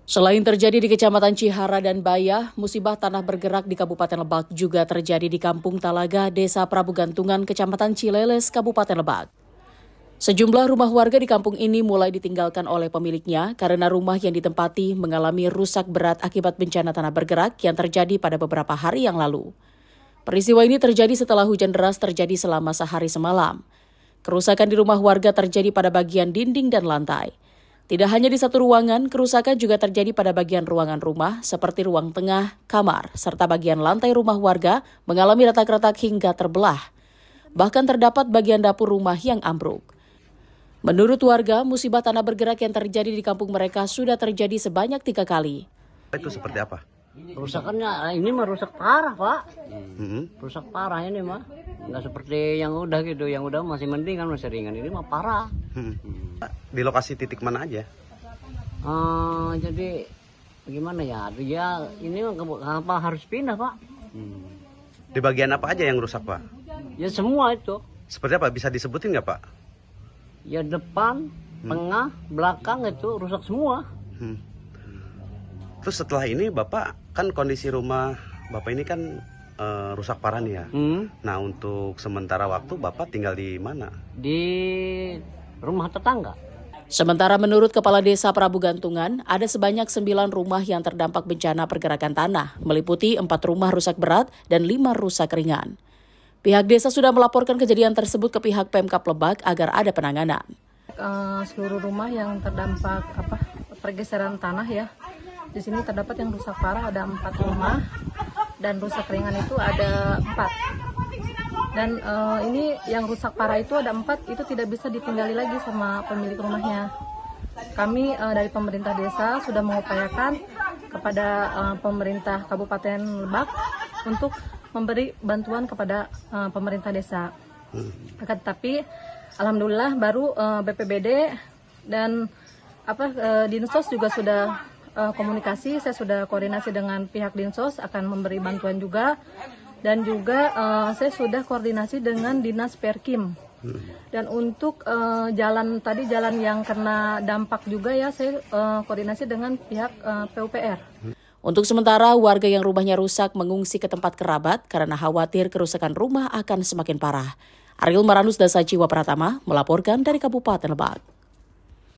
Selain terjadi di Kecamatan Cihara dan Bayah, musibah tanah bergerak di Kabupaten Lebak juga terjadi di Kampung Talaga, Desa Prabu Gantungan, Kecamatan Cileles, Kabupaten Lebak. Sejumlah rumah warga di kampung ini mulai ditinggalkan oleh pemiliknya karena rumah yang ditempati mengalami rusak berat akibat bencana tanah bergerak yang terjadi pada beberapa hari yang lalu. Peristiwa ini terjadi setelah hujan deras terjadi selama sehari semalam. Kerusakan di rumah warga terjadi pada bagian dinding dan lantai. Tidak hanya di satu ruangan, kerusakan juga terjadi pada bagian ruangan rumah seperti ruang tengah, kamar, serta bagian lantai rumah warga mengalami retak-retak hingga terbelah. Bahkan terdapat bagian dapur rumah yang ambruk. Menurut warga, musibah tanah bergerak yang terjadi di kampung mereka sudah terjadi sebanyak 3 kali. Itu seperti apa? Rusakannya ini mah rusak parah, Pak. Rusak parah ini mah. Nggak seperti yang udah gitu. Yang udah masih mending kan, masih ringan. Ini mah parah. Di lokasi titik mana aja? Jadi gimana ya? Dia ini kenapa harus pindah, Pak? Di bagian apa aja yang rusak, Pak? Ya semua itu. Seperti apa? Bisa disebutin nggak, Pak? Ya depan, tengah, belakang itu rusak semua. Terus setelah ini Bapak, kan kondisi rumah Bapak ini kan rusak parah nih ya. Nah, untuk sementara waktu Bapak tinggal di mana? Di rumah tetangga. Sementara menurut Kepala Desa Prabu Gantungan, ada sebanyak 9 rumah yang terdampak bencana pergerakan tanah, meliputi 4 rumah rusak berat dan 5 rusak ringan. Pihak desa sudah melaporkan kejadian tersebut ke pihak Pemkab Lebak agar ada penanganan. Seluruh rumah yang terdampak pergeseran tanah ya. Di sini terdapat yang rusak parah ada 4 rumah dan rusak ringan itu ada 4. Dan ini yang rusak parah itu ada 4, itu tidak bisa ditinggali lagi sama pemilik rumahnya. Kami dari pemerintah desa sudah mengupayakan kepada pemerintah Kabupaten Lebak untuk memberi bantuan kepada pemerintah desa. Tetapi alhamdulillah baru BPBD dan Dinsos juga sudah komunikasi. Saya sudah koordinasi dengan pihak Dinsos akan memberi bantuan juga, dan juga saya sudah koordinasi dengan Dinas Perkim. Dan untuk jalan yang kena dampak juga ya, saya koordinasi dengan pihak PUPR. Untuk sementara, warga yang rumahnya rusak mengungsi ke tempat kerabat karena khawatir kerusakan rumah akan semakin parah. Ariel Maranus Dasajiwa Pratama melaporkan dari Kabupaten Lebak.